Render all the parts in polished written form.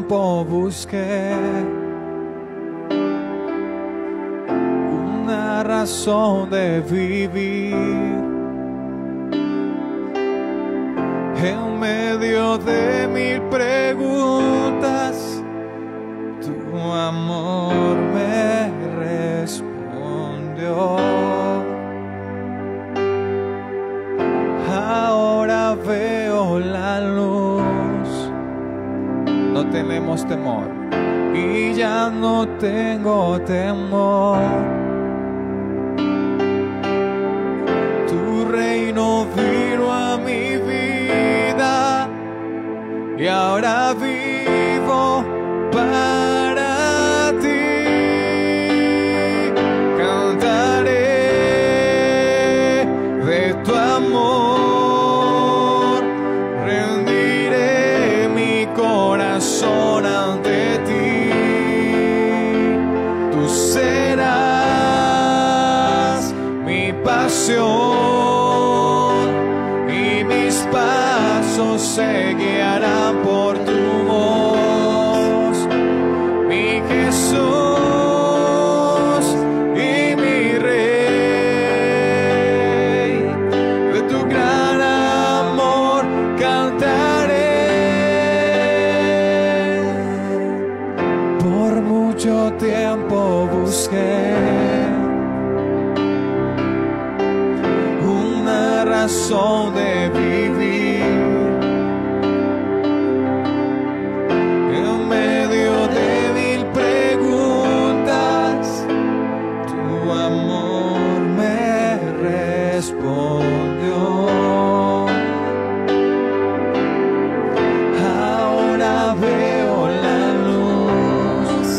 tiempo busqué una razón de vivir. En medio de mil preguntas, tu amor me respondió. Ahora veo la luz, no tenemos temor y ya no tengo temor. Tu reino vino a mi vida y ahora vivo para ti. Cantaré de tu amor, rendiré mi corazón ante ti. Tú serás mi pasión y mis pasos se guiarán por tu voz, mi Jesús y mi Rey. De tu gran amor cantaré. Por mucho tiempo busqué una razón de vivir. En medio de mil preguntas, tu amor me respondió. Ahora veo la luz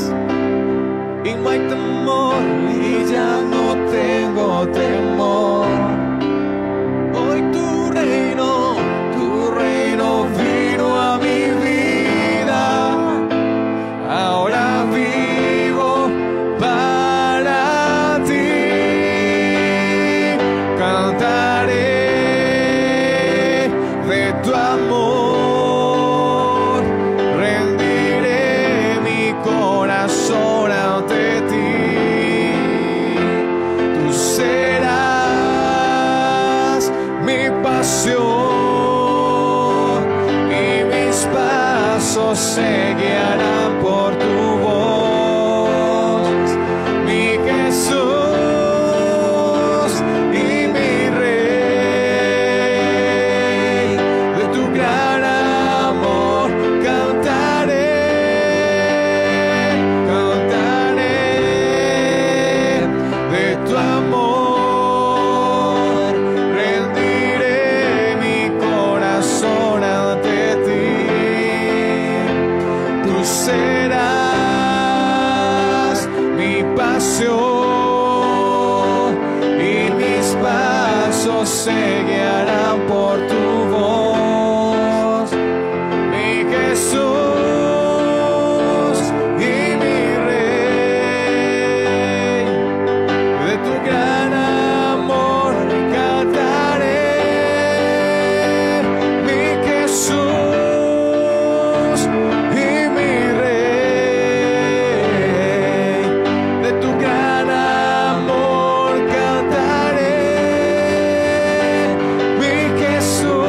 y no hay temor y ya no tengo temor. Hoy tu reino vino a mi vida. Ahora vivo para ti. Cantaré de tu amor, rendiré mi corazón ante ti. Tú serás mi pasión y mis pasos se guiarán por tu voz, mi Jesús y mi Rey. De tu gran amor cantaré, cantaré de tu amor, rendiré mi corazón ante ti. Tú serás mi pasión y mis pasos se guiarán por tu voz, mi Jesús y mi Rey. De tu gran amor cantaré, mi Jesús y mi Rey. De tu gran amor cantaré, mi Jesús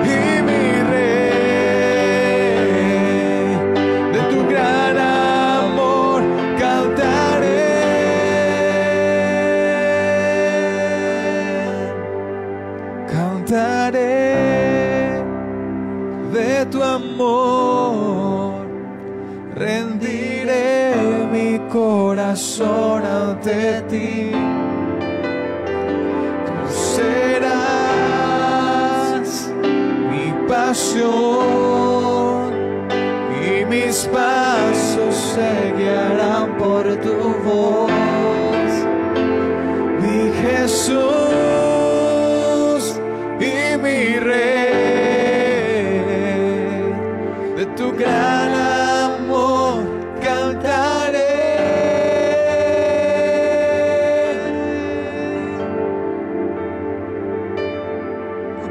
y mi Rey. De tu gran amor cantaré. Cantaré de tu amor, rendiré mi corazón ante ti. Tú serás mi pasión y mis pasos se guiarán por tu voz, mi Jesús y mi Rey. De tu gran amor cantaré.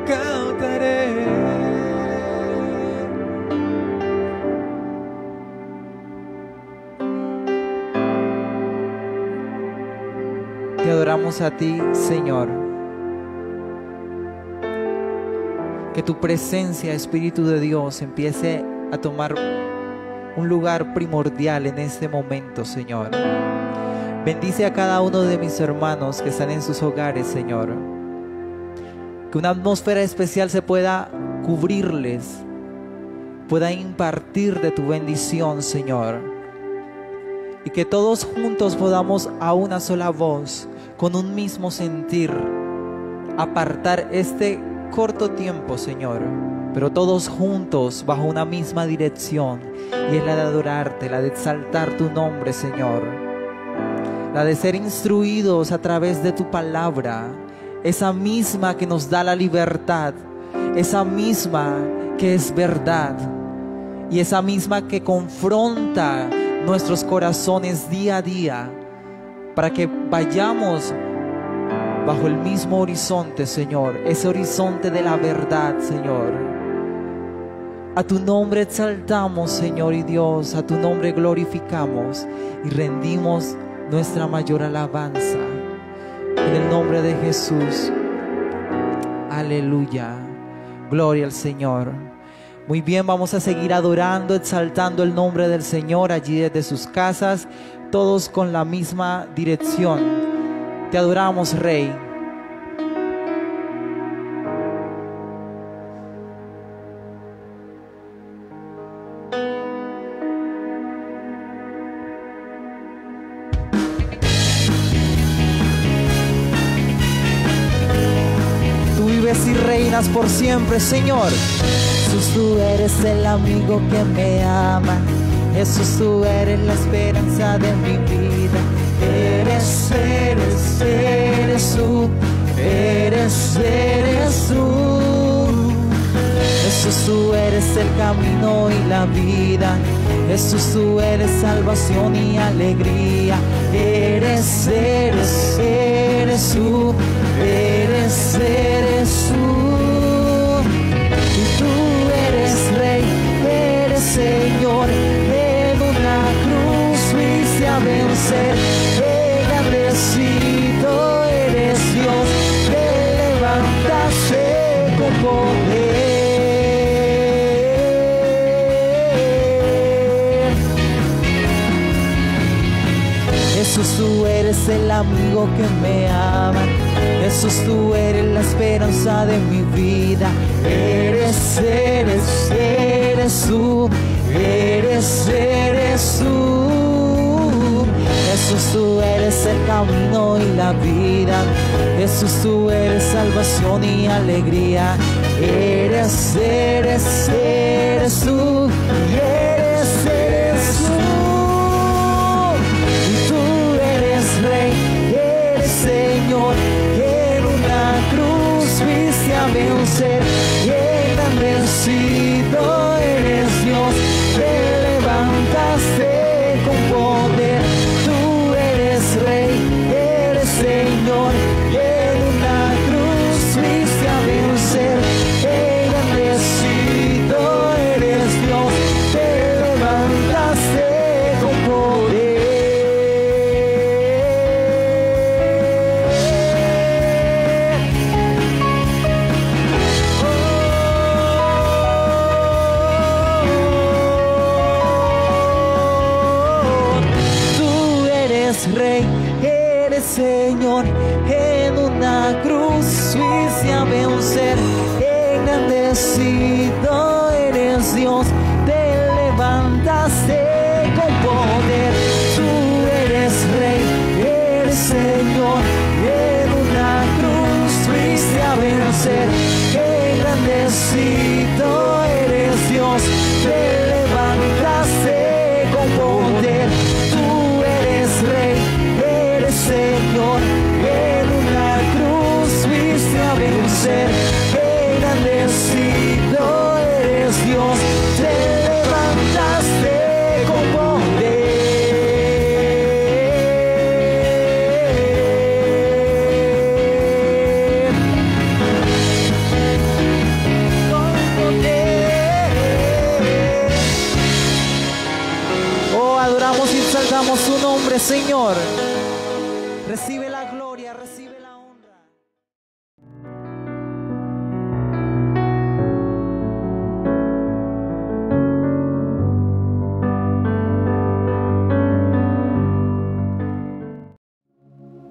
Cantaré adoramos a ti, Señor. Que tu presencia, Espíritu de Dios, empiece a tomar un lugar primordial en este momento, Señor. Bendice a cada uno de mis hermanos que están en sus hogares, Señor. Que una atmósfera especial se pueda cubrirles, pueda impartir de tu bendición, Señor. Y que todos juntos podamos a una sola voz, con un mismo sentir, apartar este corto tiempo, Señor, pero todos juntos bajo una misma dirección, y es la de adorarte, la de exaltar tu nombre, Señor, la de ser instruidos a través de tu palabra, esa misma que nos da la libertad, esa misma que es verdad, y esa misma que confronta nuestros corazones día a día, para que vayamos bajo el mismo horizonte, Señor, ese horizonte de la verdad, Señor. A tu nombre exaltamos, Señor y Dios, a tu nombre glorificamos y rendimos nuestra mayor alabanza. En el nombre de Jesús. Aleluya. Gloria al Señor. Muy bien, vamos a seguir adorando, exaltando el nombre del Señor allí desde sus casas, todos con la misma dirección. Te adoramos, Rey. Tú vives y reinas por siempre, Señor. Jesús, tú eres el amigo que me ama. Jesús, tú eres la esperanza de mi vida. Eres tú, eres tú. Jesús, tú eres el camino y la vida. Jesús, tú eres salvación y alegría. Eres tú, eres tú. Y tú eres Rey, eres Señor. En una cruz fuiste a vencer. Engrandecido eres Dios, te levantaste con poder. Jesús, tú eres el amigo que me ama. Jesús, tú eres la esperanza de mi vida. Eres tú, eres tú. Jesús, tú eres el camino y la vida. Jesús, tú eres salvación y alegría. Eres tú, eres tú. Y tú eres Rey, eres Señor. En una cruz fuiste a vencer. Y engrandecido eres Dios, te levantaste con poder. Tú eres Rey, eres Señor. Y en una cruz fuiste a vencer. Engrandecido eres Dios, te levantaste con poder. Tú eres Rey, eres Señor. En una cruz fuiste a vencer. Engrandecido eres Dios, te levantaste con poder. Tú eres Rey, eres Señor. En una cruz fuiste a vencer. Engrandecido eres Dios, te levantaste con poder. Tú eres Rey, eres Señor. En una cruz fuiste a vencer. Engrandecido eres Dios, te levantaste con poder. Con poder. Oh, adoramos y exaltamos su nombre, Señor. Recibe la gloria. gloria, recibe la honra.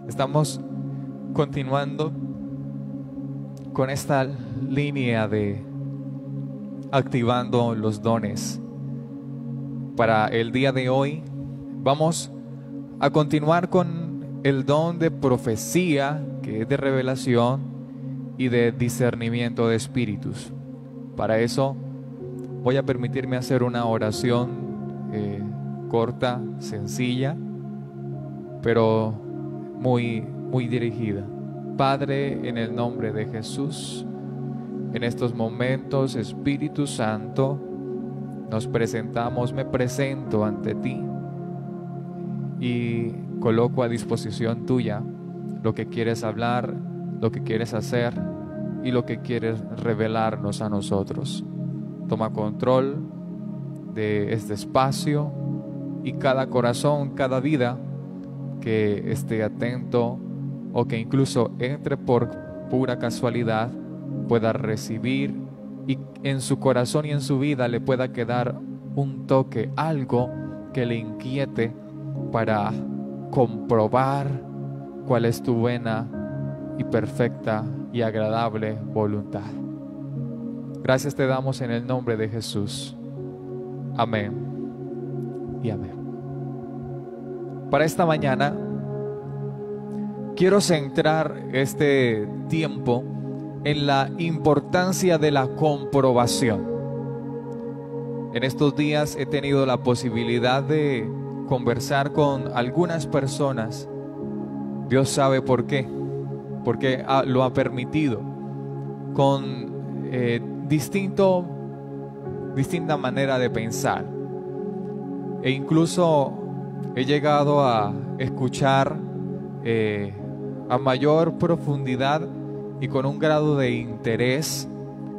Estamos continuando con esta línea de activando los dones. Para el día de hoy vamos a continuar con el don de profecía, que es de revelación y de discernimiento de espíritus. Para eso voy a permitirme hacer una oración corta, sencilla, pero muy dirigida. Padre, en el nombre de Jesús, en estos momentos, Espíritu Santo, nos presentamos, me presento ante ti y coloco a disposición tuya lo que quieres hablar, lo que quieres hacer y lo que quieres revelarnos a nosotros. Toma control de este espacio y cada corazón, cada vida que esté atento o que incluso entre por pura casualidad pueda recibir y en su corazón y en su vida le pueda quedar un toque, algo que le inquiete para comprobar cuál es tu buena y perfecta y agradable voluntad. Gracias te damos en el nombre de Jesús. Amén y amén. Para esta mañana quiero centrar este tiempo en la importancia de la comprobación. En estos días he tenido la posibilidad de conversar con algunas personas. Dios sabe por qué, porque lo ha permitido, con distinta manera de pensar. E incluso he llegado a escuchar a mayor profundidad y con un grado de interés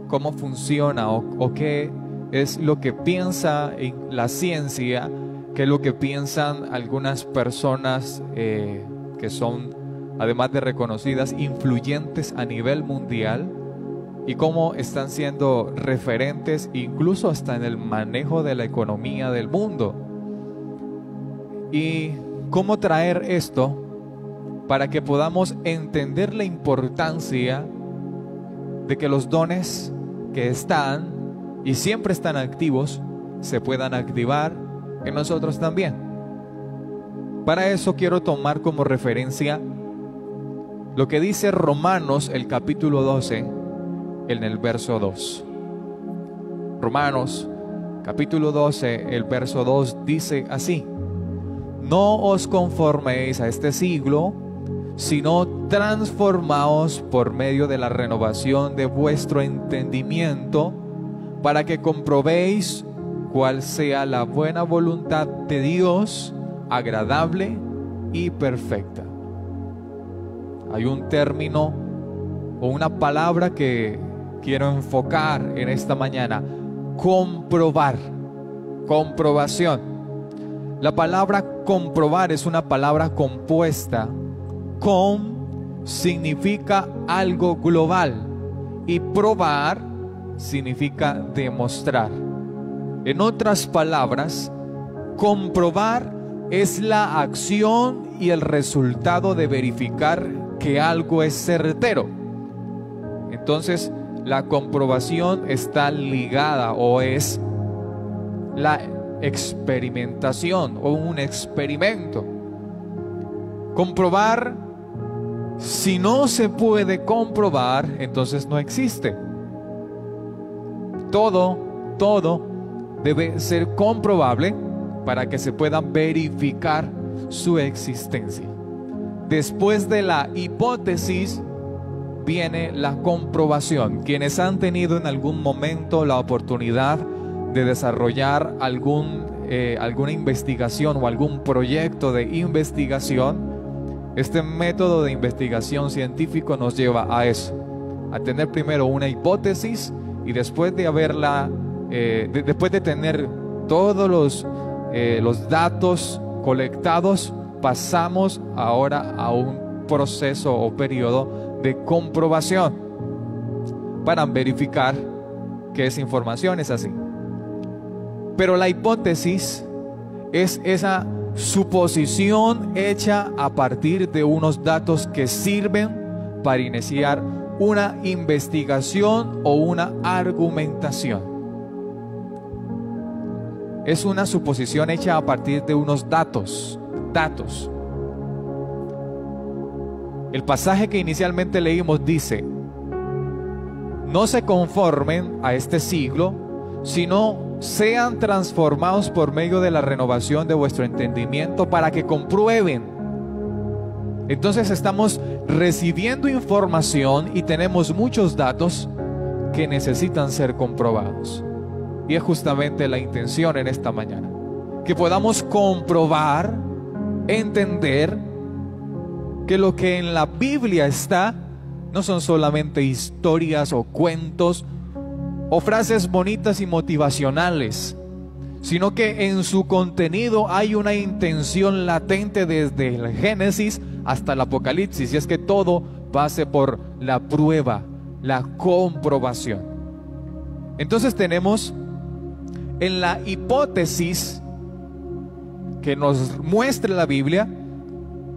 cómo funciona o qué es lo que piensa en la ciencia, qué es lo que piensan algunas personas que son, además de reconocidas, influyentes a nivel mundial, y cómo están siendo referentes incluso hasta en el manejo de la economía del mundo. Y cómo traer esto para que podamos entender la importancia de que los dones que están y siempre están activos se puedan activar en nosotros también. Para eso quiero tomar como referencia lo que dice Romanos, el capítulo 12, en el verso 2. Romanos, capítulo 12, el verso 2 dice así: no os conforméis a este siglo, sino transformaos por medio de la renovación de vuestro entendimiento, para que comprobéis cuál sea la buena voluntad de Dios, agradable y perfecta. Hay un término o una palabra que quiero enfocar en esta mañana: comprobar, comprobación. La palabra comprobar es una palabra compuesta. Com significa algo global y probar significa demostrar. En otras palabras, comprobar es la acción y el resultado de verificar que algo es certero. Entonces, la comprobación está ligada o es la experimentación o un experimento. Comprobar, si no se puede comprobar, entonces no existe. Todo debe ser comprobable para que se pueda verificar su existencia. Después de la hipótesis viene la comprobación. Quienes han tenido en algún momento la oportunidad de desarrollar alguna investigación o algún proyecto de investigación, este método de investigación científico nos lleva a eso, a tener primero una hipótesis y después de haberla, después de tener todos los datos colectados, pasamos ahora a un proceso o periodo de comprobación para verificar que esa información es así. Pero la hipótesis es esa suposición hecha a partir de unos datos que sirven para iniciar una investigación o una argumentación. Es una suposición hecha a partir de unos datos. El pasaje que inicialmente leímos dice: no se conformen a este siglo, sino sean transformados por medio de la renovación de vuestro entendimiento para que comprueben. Entonces estamos recibiendo información y tenemos muchos datos que necesitan ser comprobados. Y es justamente la intención en esta mañana, que podamos comprobar, entender que lo que en la Biblia está no son solamente historias o cuentos o frases bonitas y motivacionales, sino que en su contenido hay una intención latente desde el Génesis hasta el Apocalipsis, y es que todo pase por la prueba, la comprobación. Entonces tenemos en la hipótesis que nos muestra la Biblia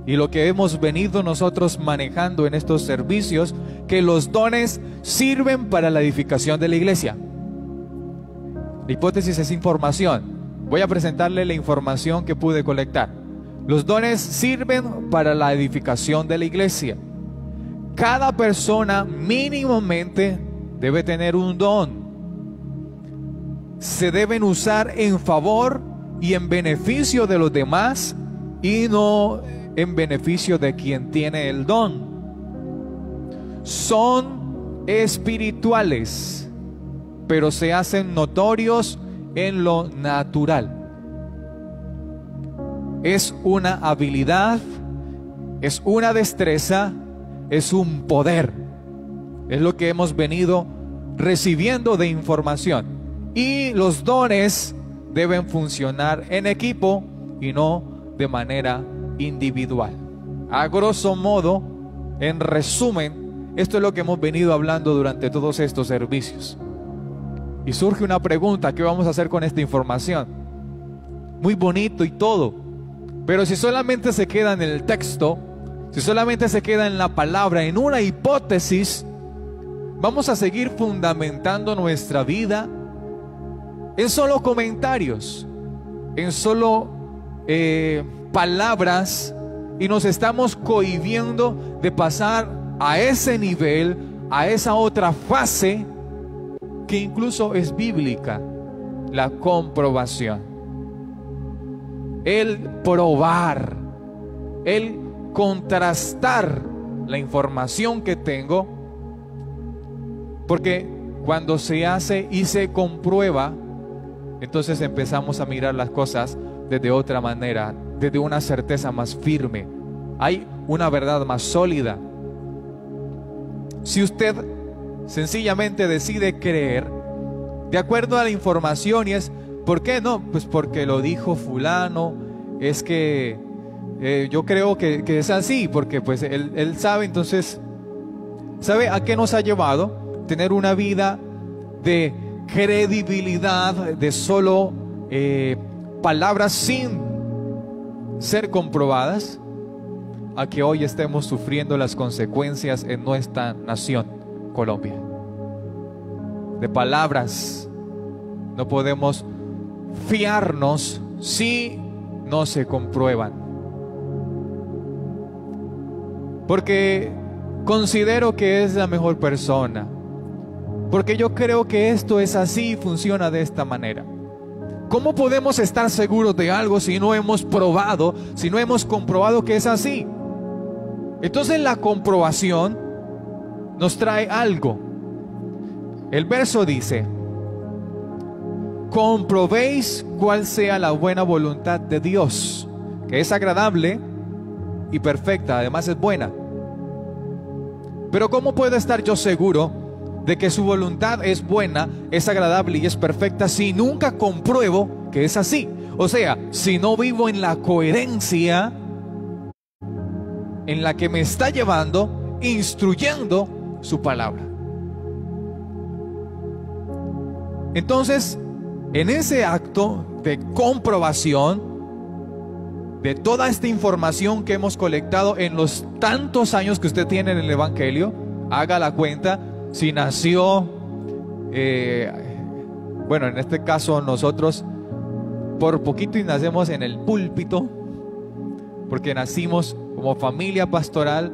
y lo que hemos venido nosotros manejando en estos servicios, que los dones sirven para la edificación de la iglesia. La hipótesis es información. Voy a presentarle la información que pude colectar. Los dones sirven para la edificación de la iglesia. Cada persona mínimamente debe tener un don. Se deben usar en favor y en beneficio de los demás, y no en beneficio de quien tiene el don. Son espirituales, pero se hacen notorios en lo natural. Es una habilidad, es una destreza, es un poder. Es lo que hemos venido recibiendo de información. Y los dones deben funcionar en equipo y no de manera individual. A grosso modo, en resumen, esto es lo que hemos venido hablando durante todos estos servicios. Y surge una pregunta: ¿qué vamos a hacer con esta información? Muy bonito y todo, pero si solamente se queda en el texto, si solamente se queda en la palabra, en una hipótesis, vamos a seguir fundamentando nuestra vida en solo comentarios, en solo palabras, y nos estamos cohibiendo de pasar a ese nivel, a esa otra fase que incluso es bíblica: la comprobación. El probar, el contrastar la información que tengo, porque cuando se hace y se comprueba, entonces empezamos a mirar las cosas desde otra manera, desde una certeza más firme. Hay una verdad más sólida. Si usted sencillamente decide creer de acuerdo a la información, y es ¿por qué no? Pues porque lo dijo fulano, es que yo creo que es así, porque pues él sabe. Entonces, ¿sabe a qué nos ha llevado? Tener una vida de credibilidad, de solo palabras sin ser comprobadas, a que hoy estemos sufriendo las consecuencias en nuestra nación, Colombia. De palabras no podemos fiarnos si no se comprueban, porque considero que es la mejor persona, porque yo creo que esto es así y funciona de esta manera. ¿Cómo podemos estar seguros de algo si no hemos probado, si no hemos comprobado que es así? Entonces la comprobación nos trae algo. El verso dice: comprobéis cuál sea la buena voluntad de Dios, que es agradable y perfecta, además es buena. Pero ¿cómo puedo estar yo seguro de que su voluntad es buena, es agradable y es perfecta si nunca compruebo que es así? O sea, si no vivo en la coherencia en la que me está llevando, instruyendo su palabra. Entonces, en ese acto de comprobación de toda esta información que hemos colectado en los tantos años que usted tiene en el Evangelio, haga la cuenta, si nació, bueno, en este caso nosotros por poquito y nacemos en el púlpito, porque nacimos como familia pastoral,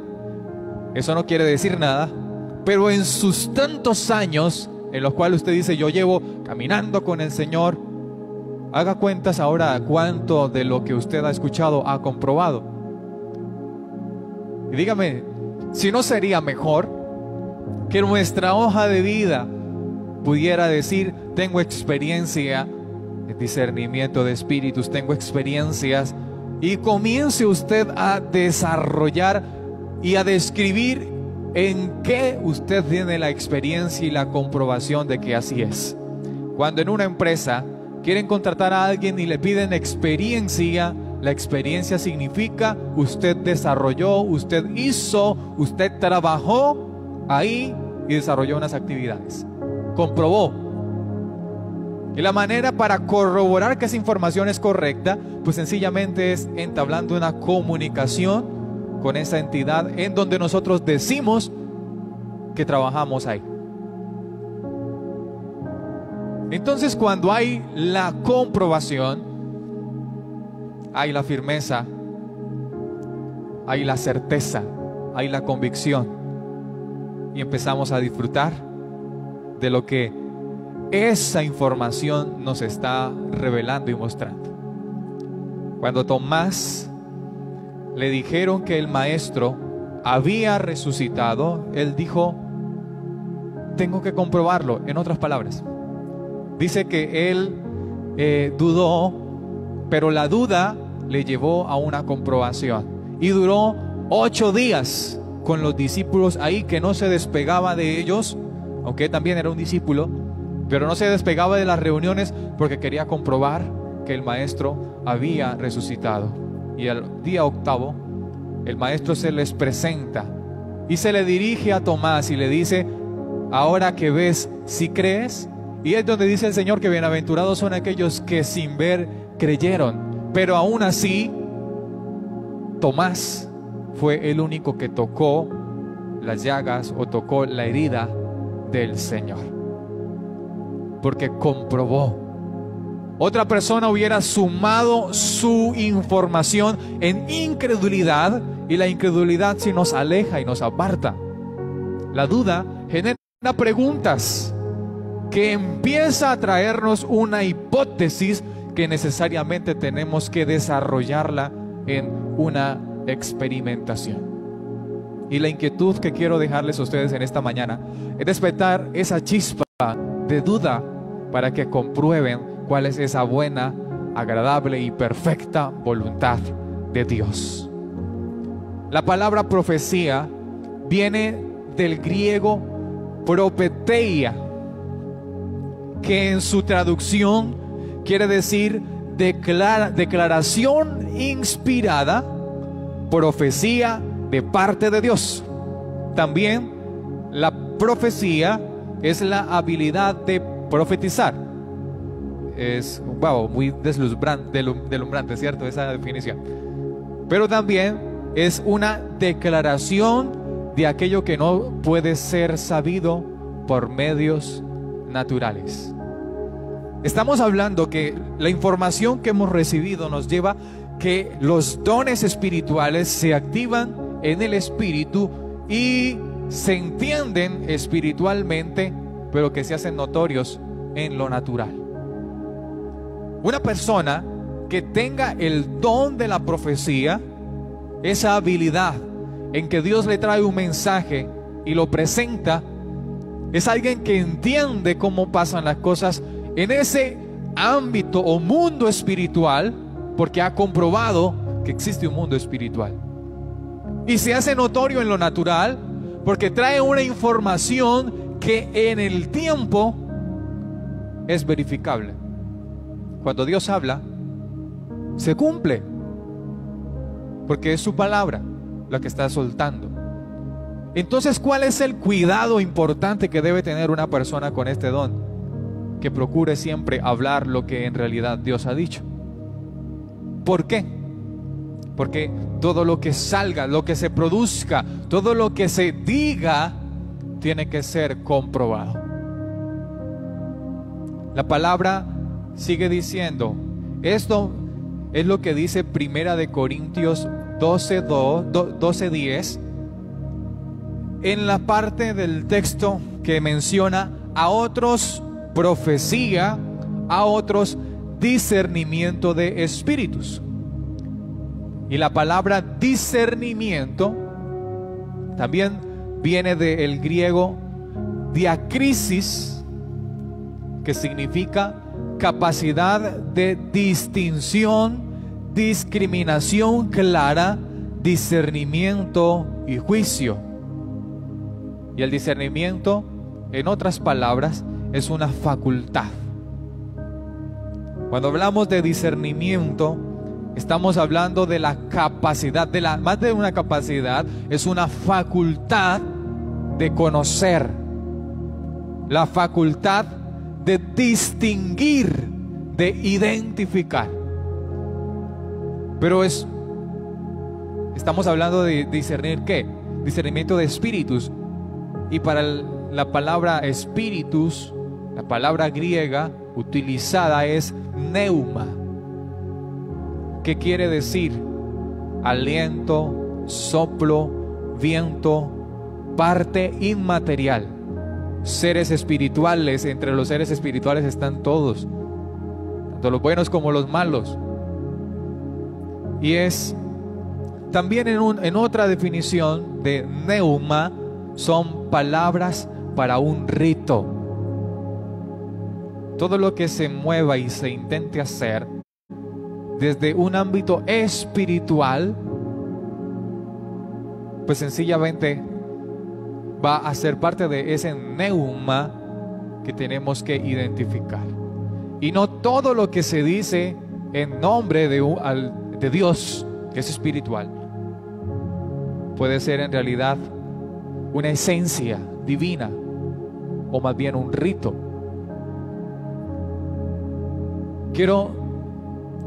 eso no quiere decir nada, pero en sus tantos años en los cuales usted dice, yo llevo caminando con el Señor, haga cuentas ahora cuánto de lo que usted ha escuchado ha comprobado. Y dígame, si no sería mejor que nuestra hoja de vida pudiera decir, tengo experiencia de discernimiento de espíritus, tengo experiencias, y comience usted a desarrollar y a describir en qué usted tiene la experiencia y la comprobación de que así es. Cuando en una empresa quieren contratar a alguien y le piden experiencia, la experiencia significa usted desarrolló, usted hizo, usted trabajó ahí y desarrolló unas actividades, comprobó. Y la manera para corroborar que esa información es correcta, pues sencillamente es entablando una comunicación con esa entidad en donde nosotros decimos que trabajamos ahí. Entonces, cuando hay la comprobación, hay la firmeza, hay la certeza, hay la convicción, y empezamos a disfrutar de lo que esa información nos está revelando y mostrando. Cuando Tomás le dijeron que el maestro había resucitado, él dijo, tengo que comprobarlo. En otras palabras, dice que él dudó, pero la duda le llevó a una comprobación, y duró 8 días con los discípulos ahí, que no se despegaba de ellos, aunque él también era un discípulo, pero no se despegaba de las reuniones porque quería comprobar que el maestro había resucitado. Y el día 8, el maestro se les presenta y se le dirige a Tomás y le dice, ahora que ves, ¿sí crees? Y es donde dice el Señor que bienaventurados son aquellos que sin ver creyeron. Pero aún así, Tomás fue el único que tocó las llagas o tocó la herida del Señor, porque comprobó. Otra persona hubiera sumado su información en incredulidad, y la incredulidad sí nos aleja y nos aparta. La duda genera preguntas que empieza a traernos una hipótesis que necesariamente tenemos que desarrollarla en una experimentación. Y la inquietud que quiero dejarles a ustedes en esta mañana es despertar esa chispa de duda para que comprueben cuál es esa buena, agradable y perfecta voluntad de Dios. La palabra profecía viene del griego propeteia, que en su traducción quiere decir declaración inspirada, profecía de parte de Dios. También la profecía es la habilidad de profetizar. Es muy deslumbrante, ¿cierto? Esa definición. Pero también es una declaración de aquello que no puede ser sabido por medios naturales. Estamos hablando que la información que hemos recibido nos lleva que los dones espirituales se activan en el espíritu y se entienden espiritualmente, pero que se hacen notorios en lo natural. Una persona que tenga el don de la profecía, esa habilidad en que Dios le trae un mensaje y lo presenta, es alguien que entiende cómo pasan las cosas en ese ámbito o mundo espiritual, porque ha comprobado que existe un mundo espiritual. Y se hace notorio en lo natural porque trae una información que en el tiempo es verificable. Cuando Dios habla, se cumple, porque es su palabra. la que está soltando. Entonces, ¿cuál es el cuidado importante que debe tener una persona con este don? Que procure siempre hablar lo que en realidad Dios ha dicho. ¿Por qué? Porque todo lo que salga, lo que se produzca, todo lo que se diga, tiene que ser comprobado. La palabra sigue diciendo, esto es lo que dice Primera de Corintios 12:10, en la parte del texto que menciona a otros profecía, a otros discernimiento de espíritus. Y la palabra discernimiento también viene del griego diacrisis, que significa capacidad de distinción, discriminación clara, discernimiento y juicio. Y el discernimiento, en otras palabras, es una facultad. Cuando hablamos de discernimiento, estamos hablando de la capacidad, más de una capacidad, es una facultad de conocer, la facultad de distinguir, de identificar. Pero estamos hablando de discernir ¿qué? Discernimiento de espíritus. Y para la palabra espíritus, la palabra griega utilizada es pneuma, que quiere decir aliento, soplo, viento, parte inmaterial, seres espirituales. Entre los seres espirituales están todos, tanto los buenos como los malos. Y es también en otra definición de pneuma, son palabras para un rito. Todo lo que se mueva y se intente hacer desde un ámbito espiritual, pues sencillamente va a ser parte de ese pneuma que tenemos que identificar. Y no todo lo que se dice en nombre de Dios, que es espiritual, puede ser en realidad una esencia divina, o más bien un rito. Quiero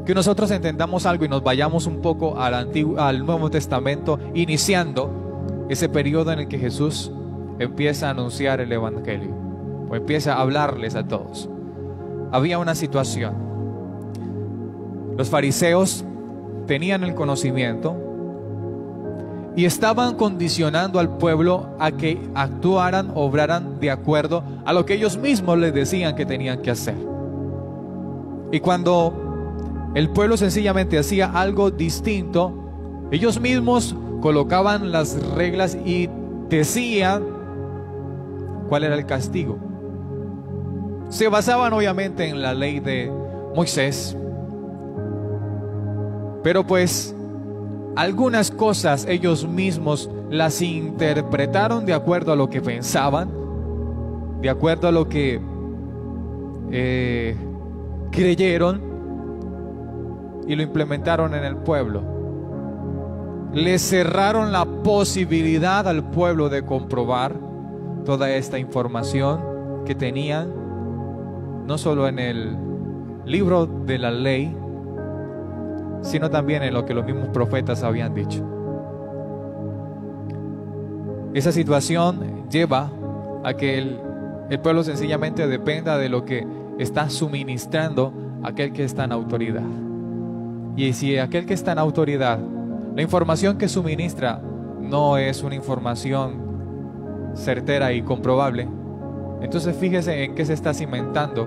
que nosotros entendamos algo y nos vayamos un poco al Nuevo Testamento, iniciando ese periodo en el que Jesús empieza a anunciar el Evangelio, o empieza a hablarles a todos. Había una situación. Los fariseos tenían el conocimiento y estaban condicionando al pueblo a que actuaran, obraran de acuerdo a lo que ellos mismos les decían que tenían que hacer. Y cuando el pueblo sencillamente hacía algo distinto, ellos mismos colocaban las reglas y decían cuál era el castigo. Se basaban obviamente en la ley de Moisés, pero pues algunas cosas ellos mismos las interpretaron de acuerdo a lo que pensaban, de acuerdo a lo que creyeron, y lo implementaron en el pueblo. Le cerraron la posibilidad al pueblo de comprobar toda esta información que tenían, no solo en el libro de la ley, sino también en lo que los mismos profetas habían dicho. Esa situación lleva a que el pueblo sencillamente dependa de lo que está suministrando aquel que está en autoridad. Y si aquel que está en autoridad, la información que suministra no es una información certera y comprobable, entonces fíjese en qué se está cimentando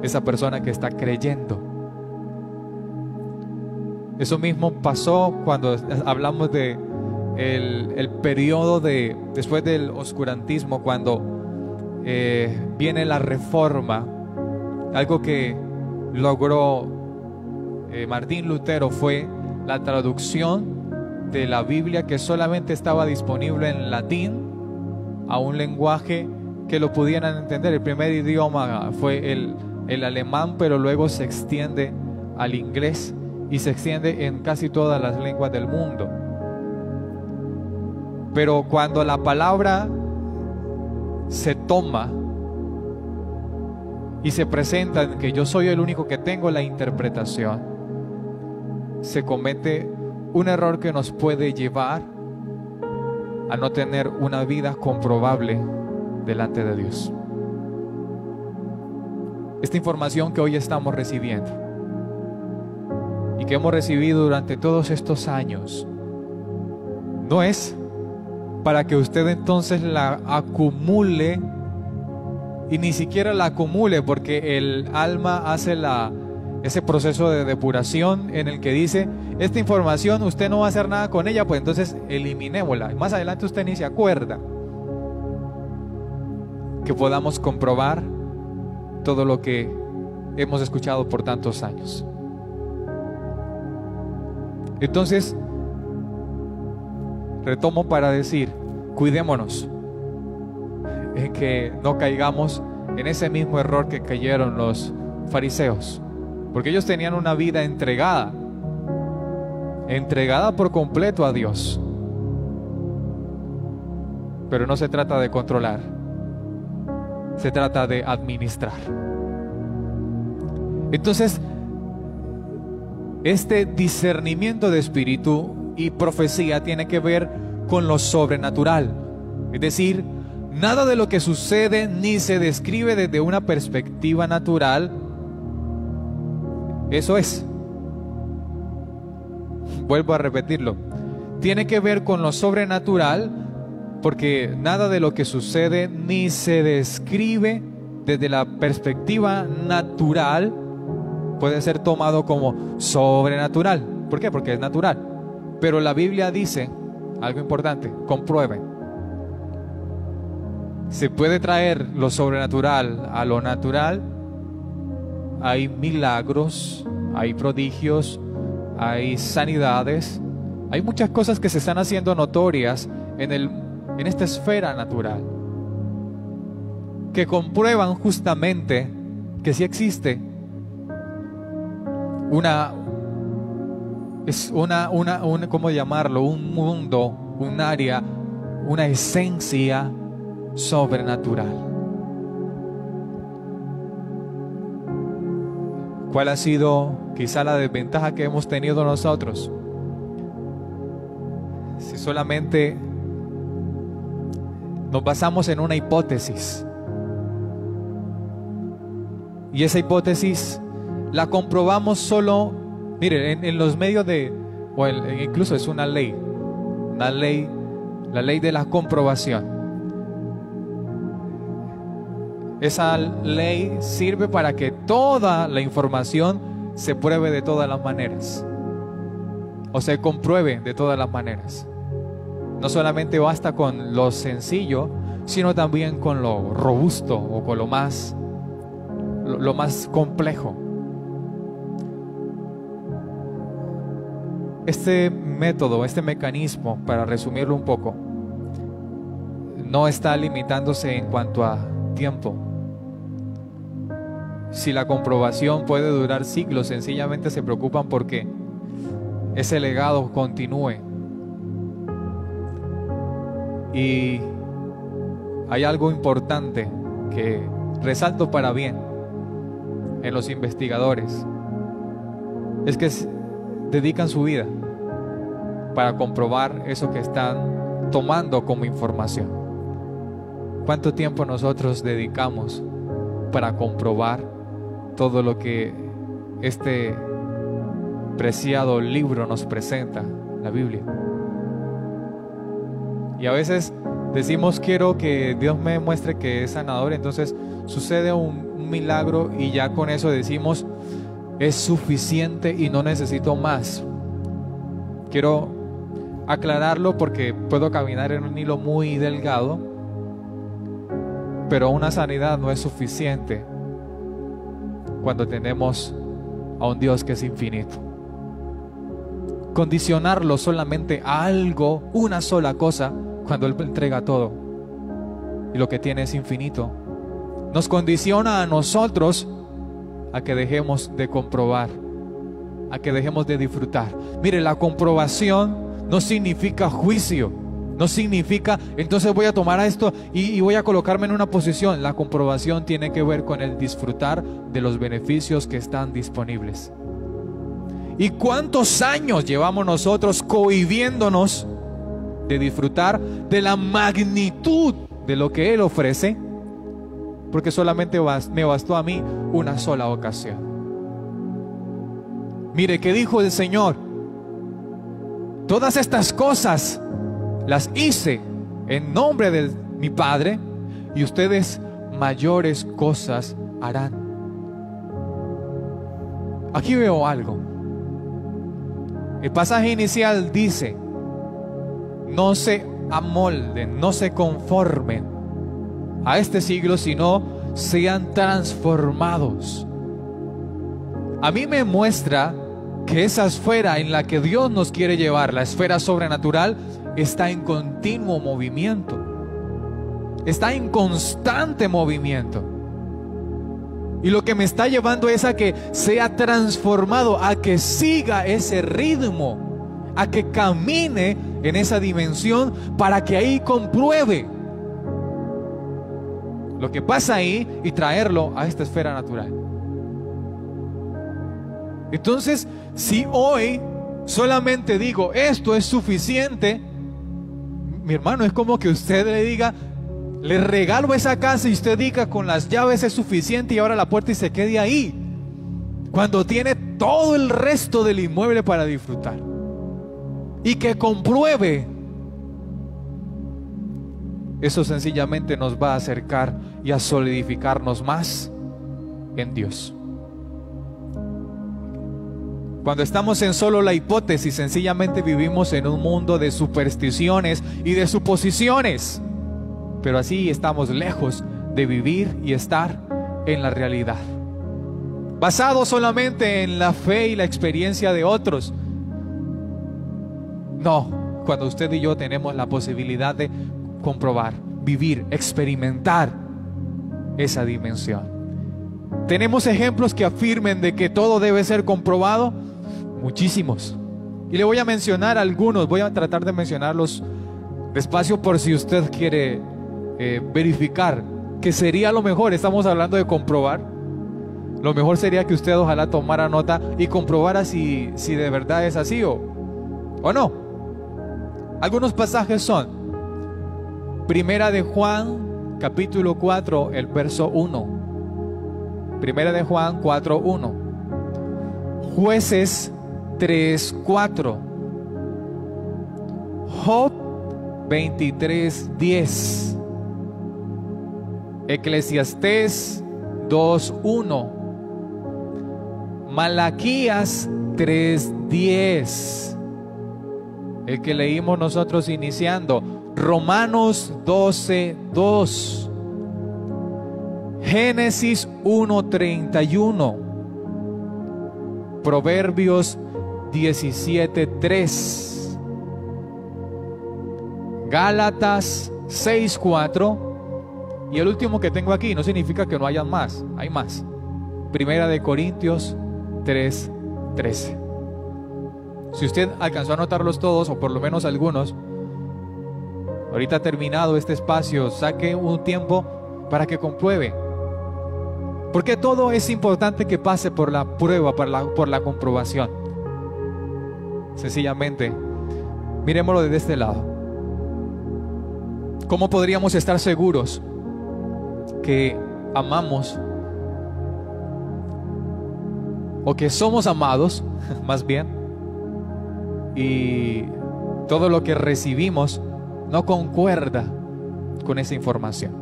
esa persona que está creyendo. Eso mismo pasó cuando hablamos de el periodo después del oscurantismo, cuando viene la reforma. Algo que logró Martín Lutero fue la traducción de la Biblia, que solamente estaba disponible en latín, a un lenguaje que lo pudieran entender. El primer idioma fue el alemán, pero luego se extiende al inglés y se extiende en casi todas las lenguas del mundo. Pero cuando la palabra se toma y se presenta en que yo soy el único que tengo la interpretación, se comete un error que nos puede llevar a no tener una vida comprobable delante de Dios. Esta información que hoy estamos recibiendo y que hemos recibido durante todos estos años no es para que usted entonces la acumule, y ni siquiera la acumule, porque el alma hace ese proceso de depuración en el que dice: esta información usted no va a hacer nada con ella, pues entonces eliminémosla. Más adelante usted ni se acuerda. Que podamos comprobar todo lo que hemos escuchado por tantos años. Entonces, retomo para decir, cuidémonos en que no caigamos en ese mismo error que cayeron los fariseos, porque ellos tenían una vida entregada por completo a Dios. Pero no se trata de controlar, se trata de administrar. Entonces, este discernimiento de espíritu y profecía tiene que ver con lo sobrenatural. Es decir, nada de lo que sucede ni se describe desde una perspectiva natural. Eso es. Vuelvo a repetirlo. Tiene que ver con lo sobrenatural, porque nada de lo que sucede ni se describe desde la perspectiva natural puede ser tomado como sobrenatural. ¿Por qué? Porque es natural. Pero la Biblia dice algo importante: comprueben. Se puede traer lo sobrenatural a lo natural. Hay milagros, hay prodigios, hay sanidades, hay muchas cosas que se están haciendo notorias en esta esfera natural, que comprueban justamente que sí existe ¿cómo llamarlo? Un mundo, un área, una esencia sobrenatural. ¿Cuál ha sido quizá la desventaja que hemos tenido nosotros? Si solamente nos basamos en una hipótesis, y esa hipótesis la comprobamos solo, mire, en los medios incluso es una ley, la ley de la comprobación. Esa ley sirve para que toda la información se pruebe de todas las maneras, o se compruebe de todas las maneras. No solamente basta con lo sencillo, sino también con lo robusto o con lo más complejo. Este método, este mecanismo, para resumirlo un poco, no está limitándose en cuanto a tiempo. Si la comprobación puede durar siglos, sencillamente se preocupan porque ese legado continúe. Y hay algo importante que resalto para bien en los investigadores: es que dedican su vida para comprobar eso que están tomando como información. ¿Cuánto tiempo nosotros dedicamos para comprobar todo lo que este preciado libro nos presenta, la Biblia? Y a veces decimos: quiero que Dios me muestre que es sanador, entonces sucede un milagro y ya con eso decimos: es suficiente y no necesito más. Quiero aclararlo porque puedo caminar en un hilo muy delgado, pero una sanidad no es suficiente cuando tenemos a un Dios que es infinito. Condicionarlo solamente a algo, una sola cosa, cuando Él entrega todo y lo que tiene es infinito, nos condiciona a nosotros a que dejemos de comprobar, a que dejemos de disfrutar. Mire, la comprobación no significa juicio, No significa, entonces voy a tomar a esto y voy a colocarme en una posición. La comprobación tiene que ver con el disfrutar de los beneficios que están disponibles. ¿Y cuántos años llevamos nosotros cohibiéndonos de disfrutar de la magnitud de lo que Él ofrece? Porque solamente me bastó a mí una sola ocasión. Mire, ¿qué dijo el Señor? Todas estas cosas las hice en nombre de mi Padre, y ustedes mayores cosas harán. Aquí veo algo. El pasaje inicial dice: no se amolden, no se conformen a este siglo, sino sean transformados. A mí me muestra que esa esfera en la que Dios nos quiere llevar, la esfera sobrenatural, está en continuo movimiento, está en constante movimiento. Y lo que me está llevando es a que sea transformado, a que siga ese ritmo, a que camine en esa dimensión, para que ahí compruebe lo que pasa ahí y traerlo a esta esfera natural. Entonces, si hoy solamente digo esto es suficiente, mi hermano, es como que usted le diga: le regalo esa casa, y usted diga con las llaves es suficiente y abra la puerta y se quede ahí, cuando tiene todo el resto del inmueble para disfrutar. Y que compruebe. Eso sencillamente nos va a acercar y a solidificarnos más en Dios. Cuando estamos en solo la hipótesis, sencillamente vivimos en un mundo de supersticiones y de suposiciones. Pero así estamos lejos de vivir y estar en la realidad, basado solamente en la fe y la experiencia de otros. No, cuando usted y yo tenemos la posibilidad de comprobar, vivir, experimentar esa dimensión. ¿Tenemos ejemplos que afirmen de que todo debe ser comprobado? Muchísimos. Y le voy a mencionar algunos. Voy a tratar de mencionarlos despacio por si usted quiere verificar, que sería lo mejor. Estamos hablando de comprobar. Lo mejor sería que usted ojalá tomara nota y comprobara si de verdad es así o no. Algunos pasajes son Primera de Juan, capítulo 4, el verso 1. Primera de Juan 4, 1. Jueces 3, 4. Job 23, 10. Eclesiastés 2, 1. Malaquías 3, 10. El que leímos nosotros iniciando. Romanos 12, 2. Génesis 1, 31. Proverbios 17, 3. Gálatas 6, 4. Y el último que tengo aquí, no significa que no hayan más, hay más. Primera de Corintios 3, 13. Si usted alcanzó a anotarlos todos, o por lo menos algunos, ahorita terminado este espacio, saque un tiempo para que compruebe. Porque todo es importante que pase por la prueba, por la comprobación. Sencillamente, miremoslo desde este lado. ¿Cómo podríamos estar seguros que amamos, o que somos amados, más bien, y todo lo que recibimos no concuerda con esa información?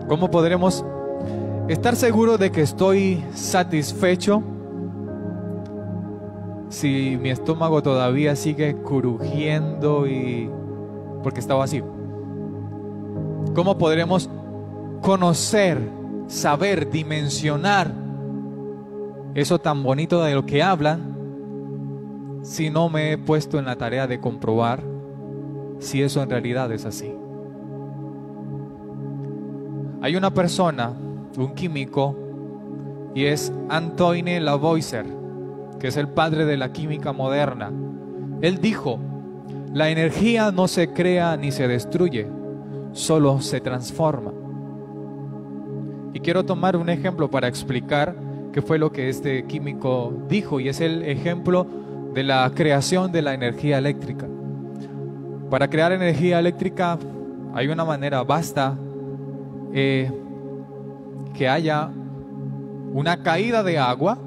¿Cómo podremos estar seguros de que estoy satisfecho si mi estómago todavía sigue crujiendo porque está vacío? ¿Cómo podremos conocer, saber, dimensionar eso tan bonito de lo que hablan si no me he puesto en la tarea de comprobar si eso en realidad es así? Hay una persona, un químico, y es Antoine Lavoisier, que es el padre de la química moderna. Él dijo: La energía no se crea ni se destruye, solo se transforma. Y quiero tomar un ejemplo para explicar qué fue lo que este químico dijo, y es el ejemplo de la creación de la energía eléctrica. Para crear energía eléctrica hay una manera, basta que haya una caída de agua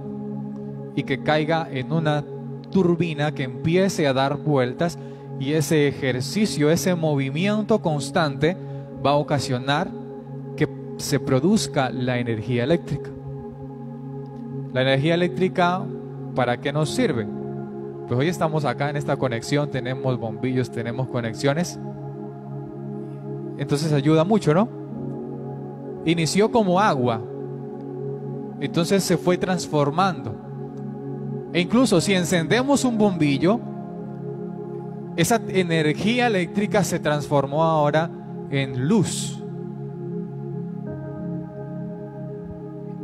y que caiga en una turbina que empiece a dar vueltas, y ese ejercicio, ese movimiento constante va a ocasionar que se produzca la energía eléctrica. La energía eléctrica, ¿para qué nos sirve? Pues hoy estamos acá en esta conexión, tenemos bombillos, tenemos conexiones, entonces ayuda mucho, ¿no? Inició como agua, entonces se fue transformando. E incluso si encendemos un bombillo, esa energía eléctrica se transformó ahora en luz.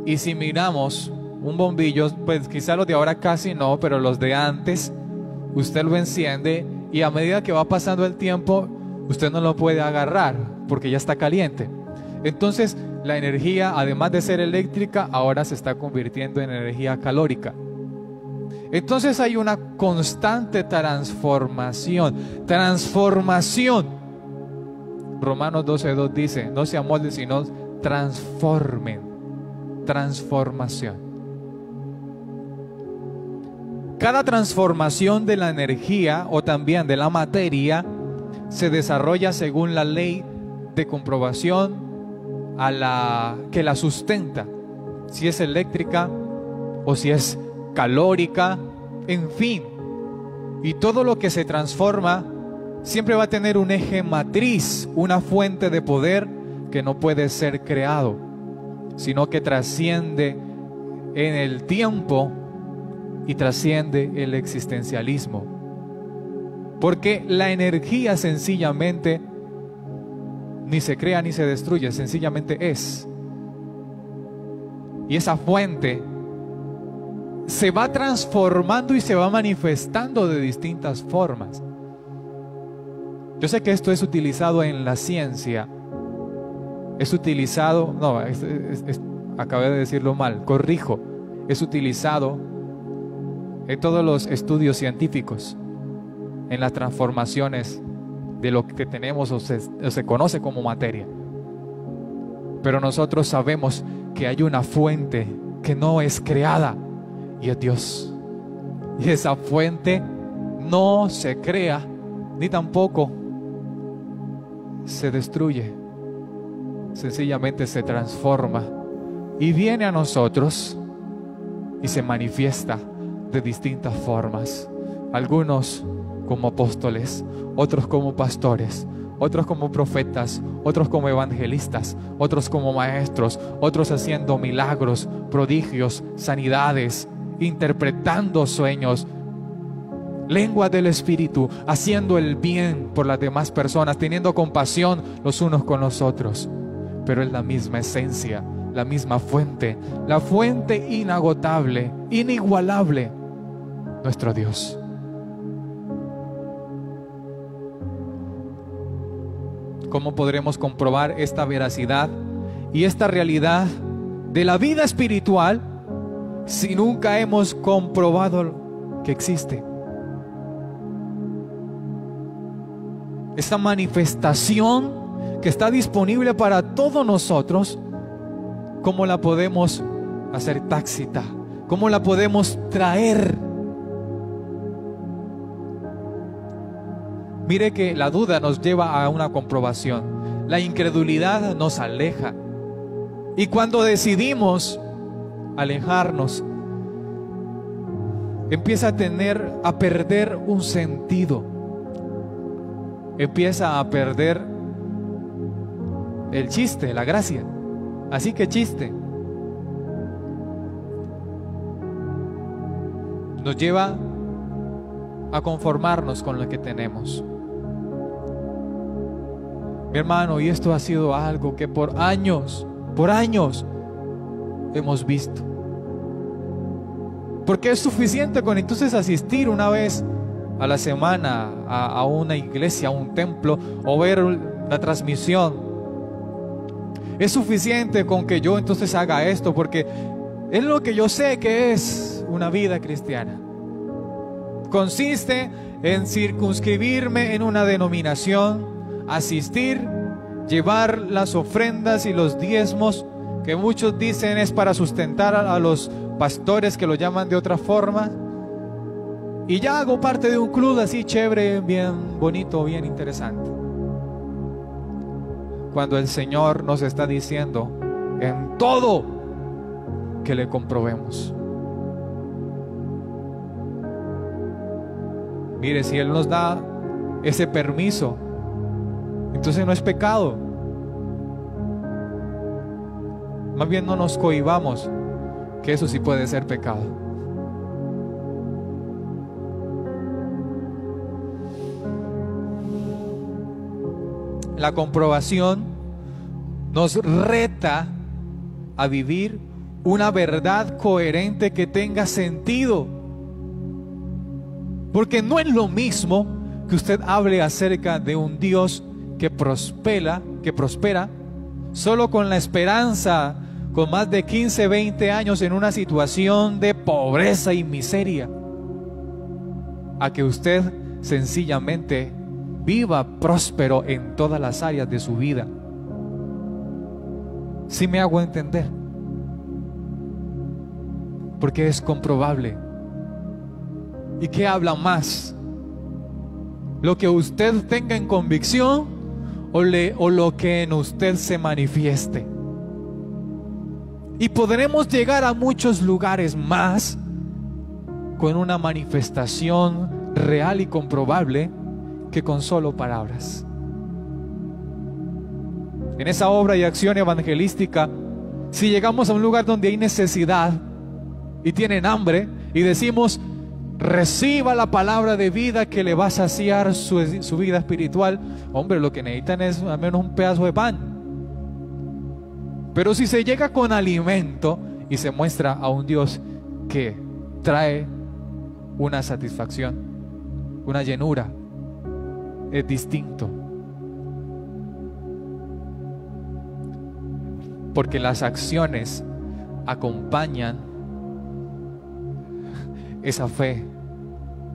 Y si miramos un bombillo, pues quizá los de ahora casi no, pero los de antes, usted lo enciende y a medida que va pasando el tiempo, usted no lo puede agarrar porque ya está caliente. Entonces la energía, además de ser eléctrica, ahora se está convirtiendo en energía calórica. Entonces hay una constante transformación. Romanos 12:2 dice, no se amolden, sino transformen. Transformación. Cada transformación de la energía o también de la materia se desarrolla según la ley de comprobación que la sustenta, si es eléctrica o si es calórica, en fin. Y todo lo que se transforma siempre va a tener un eje matriz, una fuente de poder que no puede ser creado, sino que trasciende en el tiempo y trasciende el existencialismo. Porque la energía sencillamente ni se crea ni se destruye, sencillamente es. Y esa fuente se va transformando y se va manifestando de distintas formas. Yo sé que esto es utilizado en la ciencia. Es utilizado, no, acabé de decirlo mal, corrijo. Es utilizado en todos los estudios científicos, en las transformaciones de lo que tenemos o se conoce como materia. Pero nosotros sabemos que hay una fuente que no es creada, y es Dios. Y esa fuente no se crea ni tampoco se destruye, sencillamente se transforma y viene a nosotros y se manifiesta de distintas formas. Algunos como apóstoles, otros como pastores, otros como profetas, otros como evangelistas, otros como maestros, otros haciendo milagros, prodigios, sanidades, interpretando sueños, lenguas del Espíritu, haciendo el bien por las demás personas, teniendo compasión los unos con los otros. Pero es la misma esencia, la misma fuente, la fuente inagotable, inigualable, nuestro Dios. ¿Cómo podremos comprobar esta veracidad y esta realidad de la vida espiritual si nunca hemos comprobado que existe? Esta manifestación que está disponible para todos nosotros, ¿cómo la podemos hacer tácita? ¿Cómo la podemos traer? Mire que la duda nos lleva a una comprobación. La incredulidad nos aleja. Y cuando decidimos alejarnos, empieza a perder un sentido. Empieza a perder el chiste, la gracia. Así que chiste. Nos lleva a conformarnos con lo que tenemos. Mi hermano, y esto ha sido algo que por años hemos visto. Porque es suficiente con entonces asistir una vez a la semana a una iglesia, a un templo, o ver la transmisión. Es suficiente con que yo entonces haga esto, porque es lo que yo sé que es una vida cristiana. Consiste en circunscribirme en una denominación, asistir, llevar las ofrendas y los diezmos, que muchos dicen es para sustentar a los pastores, que lo llaman de otra forma, y ya hago parte de un club así chévere, bien bonito, bien interesante. Cuando el Señor nos está diciendo en todo que le comprobemos. Mire, si Él nos da ese permiso, entonces no es pecado. Más bien no nos cohibamos, que eso sí puede ser pecado. La comprobación nos reta a vivir una verdad coherente que tenga sentido. Porque no es lo mismo que usted hable acerca de un Dios que prospera solo con la esperanza, con más de 15, 20 años en una situación de pobreza y miseria, a que usted sencillamente viva próspero en todas las áreas de su vida. ¿Sí me hago entender? Porque es comprobable. ¿Y qué habla más? ¿Lo que usted tenga en convicción o lo que en usted se manifieste? Y podremos llegar a muchos lugares más con una manifestación real y comprobable que con solo palabras. En esa obra y acción evangelística, si llegamos a un lugar donde hay necesidad y tienen hambre y decimos: reciba la palabra de vida que le va a saciar su vida espiritual, hombre, lo que necesitan es al menos un pedazo de pan. Pero si se llega con alimento y se muestra a un Dios que trae una satisfacción, una llenura, es distinto. Porque las acciones acompañan esa fe,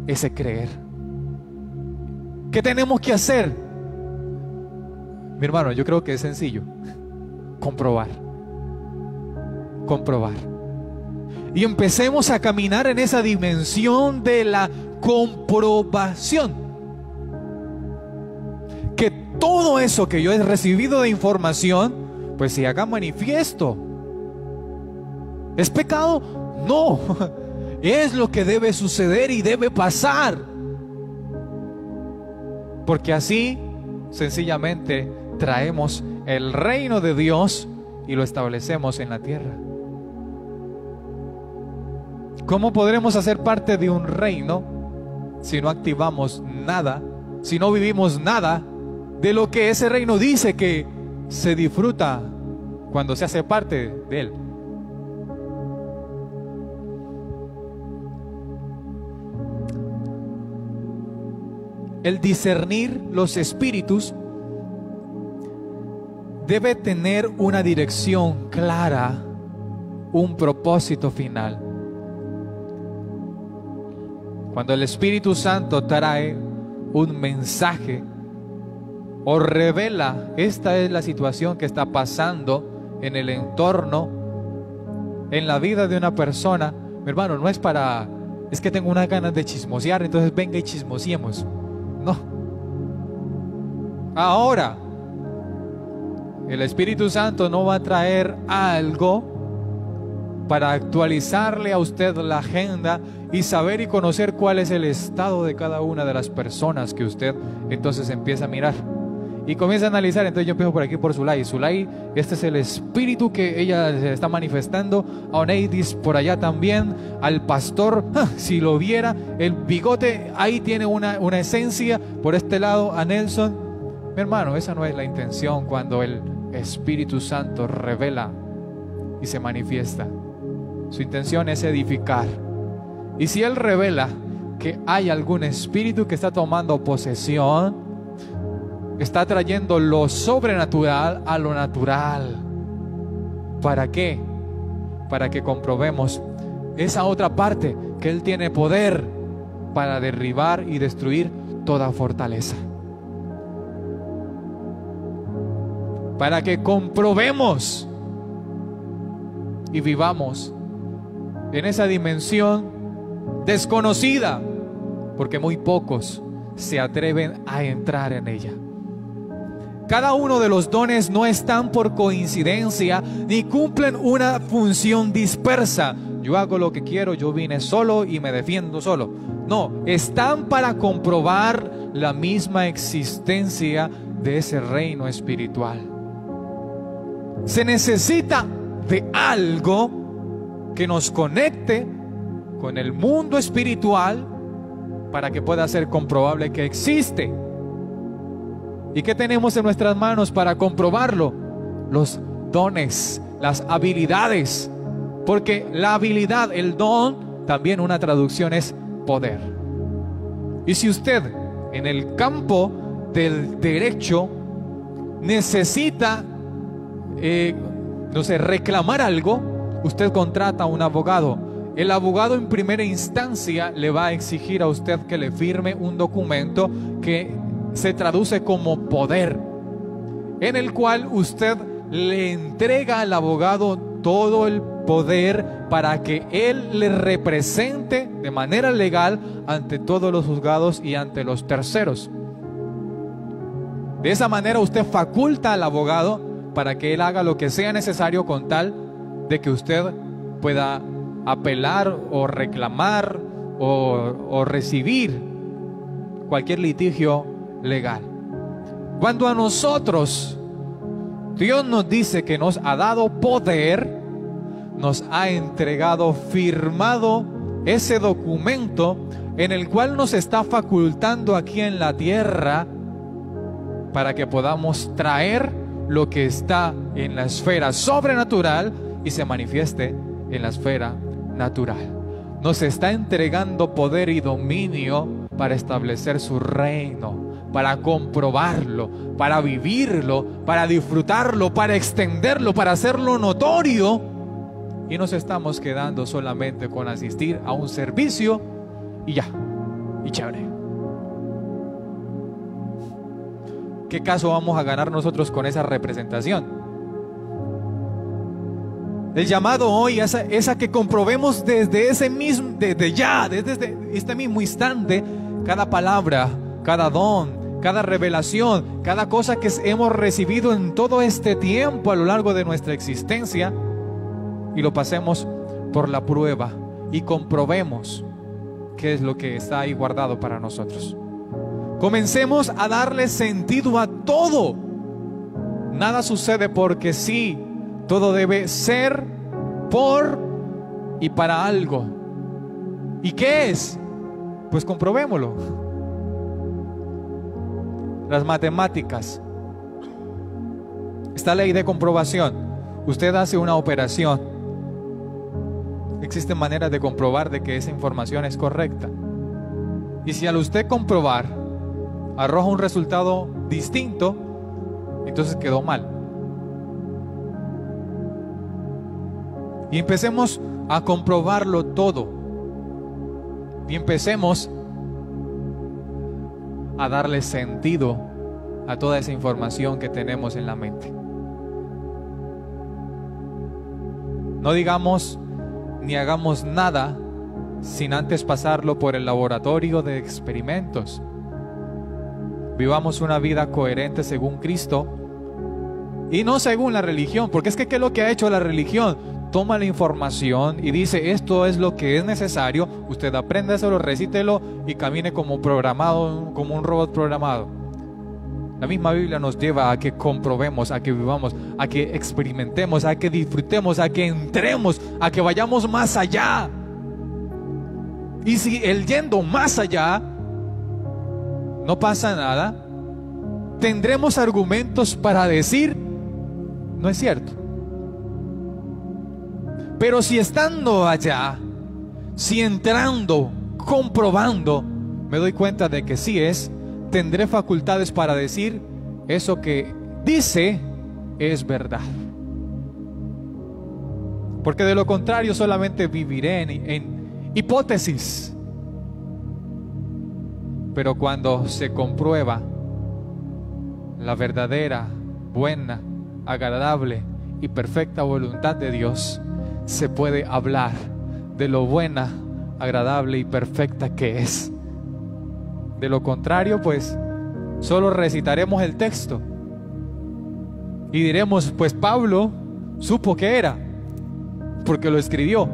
ese creer. ¿Qué tenemos que hacer? Mi hermano, yo creo que es sencillo. Comprobar. Y empecemos a caminar en esa dimensión de la comprobación. Que todo eso que yo he recibido de información, pues se haga manifiesto. ¿Es pecado? No. Es lo que debe suceder y debe pasar. Porque así, sencillamente, traemos el reino de Dios y lo establecemos en la tierra. ¿Cómo podremos hacer parte de un reino si no activamos nada, si no vivimos nada de lo que ese reino dice que se disfruta cuando se hace parte de él? El discernir los espíritus debe tener una dirección clara, un propósito final. Cuando el Espíritu Santo trae un mensaje o revela: esta es la situación que está pasando en el entorno, en la vida de una persona, mi hermano, no es para, es que tengo unas ganas de chismosear, entonces venga y chismosiemos. No. Ahora, el Espíritu Santo no va a traer algo para actualizarle a usted la agenda y saber y conocer cuál es el estado de cada una de las personas que usted entonces empieza a mirar y comienza a analizar. Entonces yo empiezo por aquí por Zulay. Zulay, este es el espíritu que ella se está manifestando. A Oneidis por allá también. Al pastor, si lo viera, el bigote ahí tiene una esencia. Por este lado a Nelson. Mi hermano, esa no es la intención cuando el Espíritu Santo revela y se manifiesta. Su intención es edificar. Y si Él revela, que hay algún espíritu que está tomando posesión, está trayendo lo sobrenatural a lo natural. ¿Para qué? Para que comprobemos esa otra parte, que Él tiene poder para derribar y destruir toda fortaleza. Para que comprobemos y vivamos en esa dimensión desconocida, porque muy pocos se atreven a entrar en ella. Cada uno de los dones no están por coincidencia ni cumplen una función dispersa. Yo hago lo que quiero, yo vine solo y me defiendo solo. No, están para comprobar la misma existencia de ese reino espiritual. Se necesita de algo que nos conecte con el mundo espiritual para que pueda ser comprobable que existe. ¿Y qué tenemos en nuestras manos para comprobarlo? Los dones, las habilidades. Porque la habilidad, el don, también una traducción es poder. Y si usted en el campo del derecho necesita, reclamar algo, usted contrata a un abogado. El abogado en primera instancia le va a exigir a usted que le firme un documento que se traduce como poder, en el cual usted le entrega al abogado todo el poder para que él le represente de manera legal ante todos los juzgados y ante los terceros. De esa manera usted faculta al abogado para que él haga lo que sea necesario con tal de que usted pueda apelar o reclamar o recibir cualquier litigio legal. Cuando a nosotros Dios nos dice que nos ha dado poder, nos ha entregado, firmado ese documento en el cual nos está facultando aquí en la tierra para que podamos traer lo que está en la esfera sobrenatural y se manifieste en la esfera natural. Nos está entregando poder y dominio para establecer su reino, para comprobarlo, para vivirlo, para disfrutarlo, para extenderlo, para hacerlo notorio. Y nos estamos quedando solamente con asistir a un servicio y ya, y chévere. ¿Qué caso vamos a ganar nosotros con esa representación? El llamado hoy es a que comprobemos desde ese mismo, desde este mismo instante, cada palabra, cada don, cada revelación, cada cosa que hemos recibido en todo este tiempo a lo largo de nuestra existencia, y lo pasemos por la prueba y comprobemos qué es lo que está ahí guardado para nosotros. Comencemos a darle sentido a todo. Nada sucede porque sí. Todo debe ser por y para algo. ¿Y qué es? Pues comprobémoslo. Las matemáticas. Esta ley de comprobación. Usted hace una operación. Existen maneras de comprobar de que esa información es correcta. Y si al usted comprobar arroja un resultado distinto, entonces quedó mal. Y empecemos a comprobarlo todo. Y empecemos a darle sentido a toda esa información que tenemos en la mente. No digamos ni hagamos nada sin antes pasarlo por el laboratorio de experimentos. Vivamos una vida coherente según Cristo y no según la religión, porque es que ¿qué es lo que ha hecho la religión? Toma la información y dice esto es lo que es necesario, usted apréndaselo, recítelo y camine como programado, como un robot programado. La misma Biblia nos lleva a que comprobemos, a que vivamos, a que experimentemos, a que disfrutemos, a que entremos, a que vayamos más allá. Y si el yendo más allá no pasa nada, tendremos argumentos para decir no es cierto. Pero si estando allá, si entrando comprobando, me doy cuenta de que sí es, tendré facultades para decir eso que dice es verdad. Porque de lo contrario solamente viviré en hipótesis. Pero cuando se comprueba la verdadera, buena, agradable y perfecta voluntad de Dios, se puede hablar de lo buena, agradable y perfecta que es. De lo contrario, pues, solo recitaremos el texto y diremos, pues Pablo supo que era, porque lo escribió.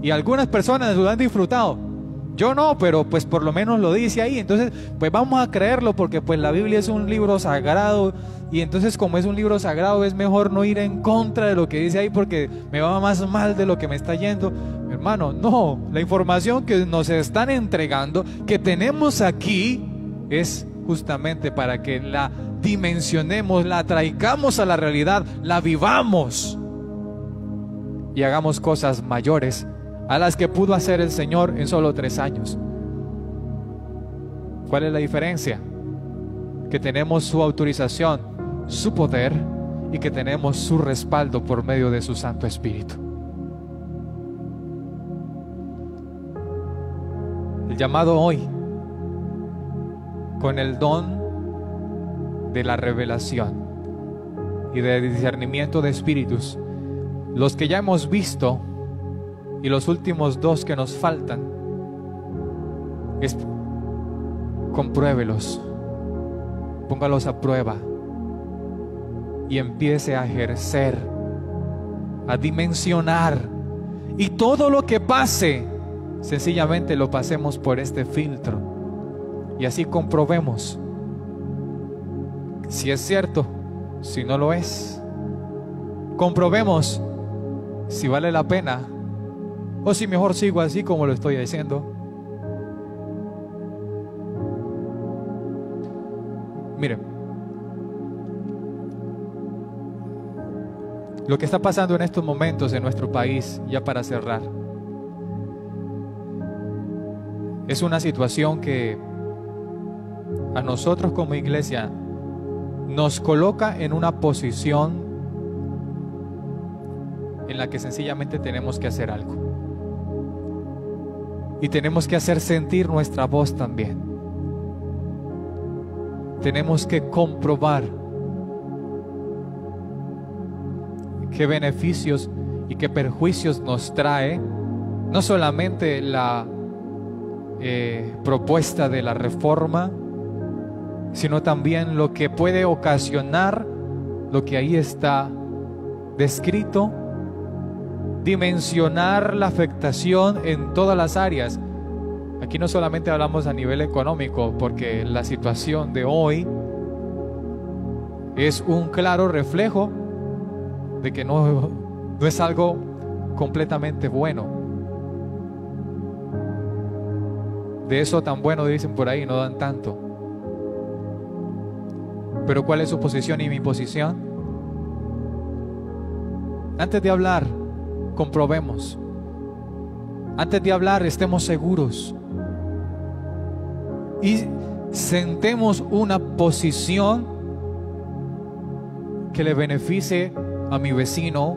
Y algunas personas lo han disfrutado. Yo no, pero pues por lo menos lo dice ahí. Entonces, pues vamos a creerlo, porque pues la Biblia es un libro sagrado. Y entonces, como es un libro sagrado, es mejor no ir en contra de lo que dice ahí, porque me va más mal de lo que me está yendo. Hermano, no. La información que nos están entregando, que tenemos aquí, es justamente para que la dimensionemos, la traigamos a la realidad, la vivamos y hagamos cosas mayores a las que pudo hacer el Señor en solo 3 años. ¿Cuál es la diferencia? Que tenemos su autorización, su poder, y que tenemos su respaldo por medio de su Santo Espíritu. El llamado hoy, con el don de la revelación y de discernimiento de espíritus, los que ya hemos visto y los últimos 2 que nos faltan, es compruébelos, póngalos a prueba y empiece a ejercer, a dimensionar, y todo lo que pase, sencillamente lo pasemos por este filtro y así comprobemos si es cierto, si no lo es. Comprobemos si vale la pena o si mejor sigo así como lo estoy diciendo. Miren, lo que está pasando en estos momentos en nuestro país, ya para cerrar, es una situación que a nosotros como iglesia nos coloca en una posición en la que sencillamente tenemos que hacer algo. Y tenemos que hacer sentir nuestra voz también. Tenemos que comprobar qué beneficios y qué perjuicios nos trae no solamente la propuesta de la reforma, sino también lo que puede ocasionar lo que ahí está descrito, dimensionar la afectación en todas las áreas. Aquí no solamente hablamos a nivel económico, porque la situación de hoy es un claro reflejo de que no es algo completamente bueno. De eso tan bueno, dicen por ahí, no dan tanto. Pero ¿cuál es su posición y mi posición? Antes de hablar, comprobemos. Antes de hablar, estemos seguros y sentemos una posición que le beneficie a mi vecino,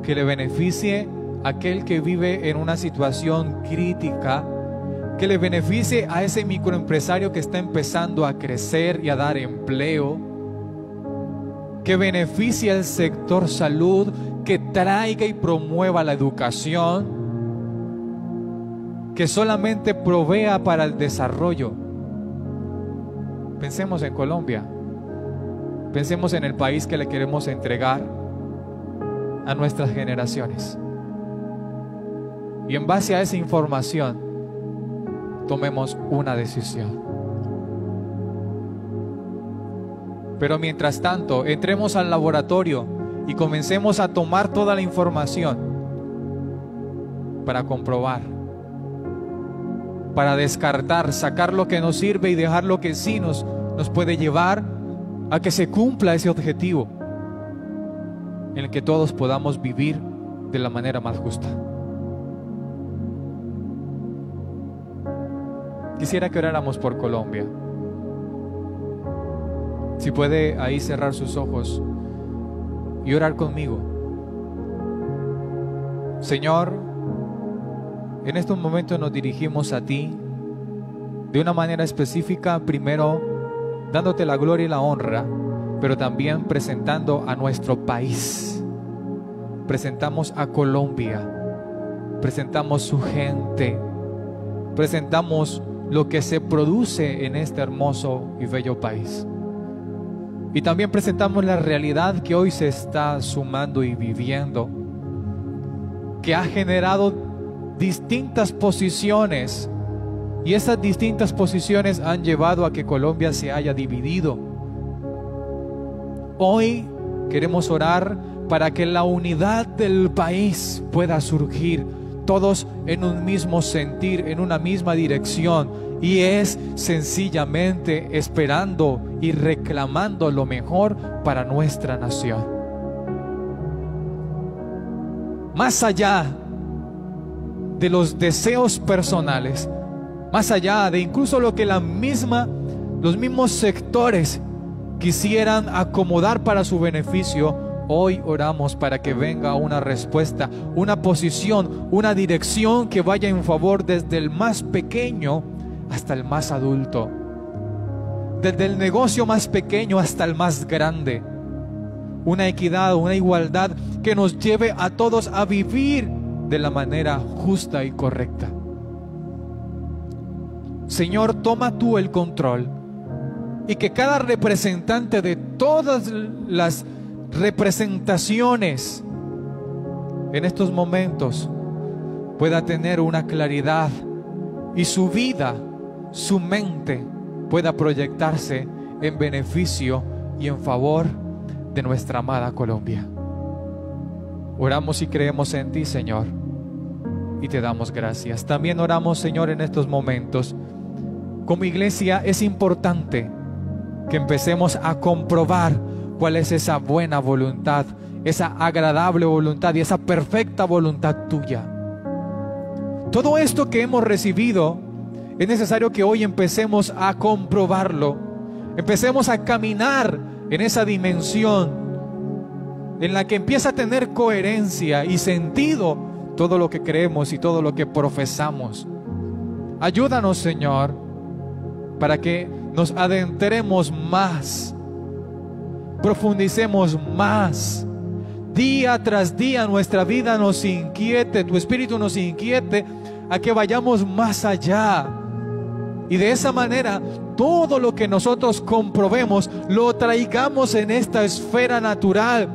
que le beneficie a aquel que vive en una situación crítica, que le beneficie a ese microempresario que está empezando a crecer y a dar empleo, que beneficie al sector salud, que traiga y promueva la educación, que solamente provea para el desarrollo. Pensemos en Colombia, pensemos en el país que le queremos entregar a nuestras generaciones, y en base a esa información tomemos una decisión. Pero mientras tanto, entremos al laboratorio y comencemos a tomar toda la información para comprobar, para descartar, sacar lo que nos sirve y dejar lo que sí nos puede llevar a que se cumpla ese objetivo en el que todos podamos vivir de la manera más justa. quisiera que oráramos por Colombia. Si puede ahí cerrar sus ojos y orar conmigo. Señor, en estos momentos nos dirigimos a ti de una manera específica, primero dándote la gloria y la honra, pero también presentando a nuestro país. Presentamos a Colombia, presentamos su gente, presentamos lo que se produce en este hermoso y bello país. Y también presentamos la realidad que hoy se está sumando y viviendo, que ha generado distintas posiciones, y esas distintas posiciones han llevado a que Colombia se haya dividido. Hoy queremos orar para que la unidad del país pueda surgir, todos en un mismo sentir, en una misma dirección, y es sencillamente esperando y reclamando lo mejor para nuestra nación. Más allá de los deseos personales, más allá de incluso lo que los mismos sectores quisieran acomodar para su beneficio, hoy oramos para que venga una respuesta, una posición, una dirección que vaya en favor desde el más pequeño hasta el más adulto, desde el negocio más pequeño hasta el más grande. Una equidad, una igualdad que nos lleve a todos a vivir de la manera justa y correcta. Señor, toma tú el control, y que cada representante de todas las representaciones en estos momentos pueda tener una claridad, y su vida, su mente pueda proyectarse en beneficio y en favor de nuestra amada Colombia. Oramos y creemos en ti, Señor, y te damos gracias. También oramos, Señor, en estos momentos. Como iglesia es importante que empecemos a comprobar cuál es esa buena voluntad, esa agradable voluntad y esa perfecta voluntad tuya. Todo esto que hemos recibido es necesario que hoy empecemos a comprobarlo, empecemos a caminar en esa dimensión en la que empieza a tener coherencia y sentido todo lo que creemos y todo lo que profesamos. Ayúdanos, Señor, para que nos adentremos más, profundicemos más, día tras día nuestra vida nos inquiete, tu espíritu nos inquiete a que vayamos más allá, y de esa manera todo lo que nosotros comprobemos lo traigamos en esta esfera natural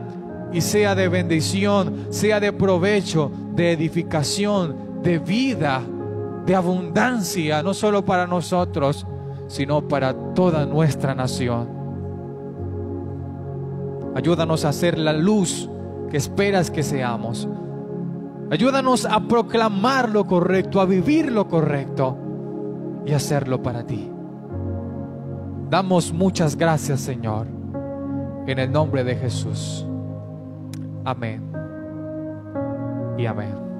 y sea de bendición, sea de provecho, de edificación, de vida, de abundancia, no solo para nosotros, sino para toda nuestra nación. Ayúdanos a ser la luz que esperas que seamos. Ayúdanos a proclamar lo correcto, a vivir lo correcto y hacerlo para ti. Damos muchas gracias, Señor, en el nombre de Jesús. Amén y amén.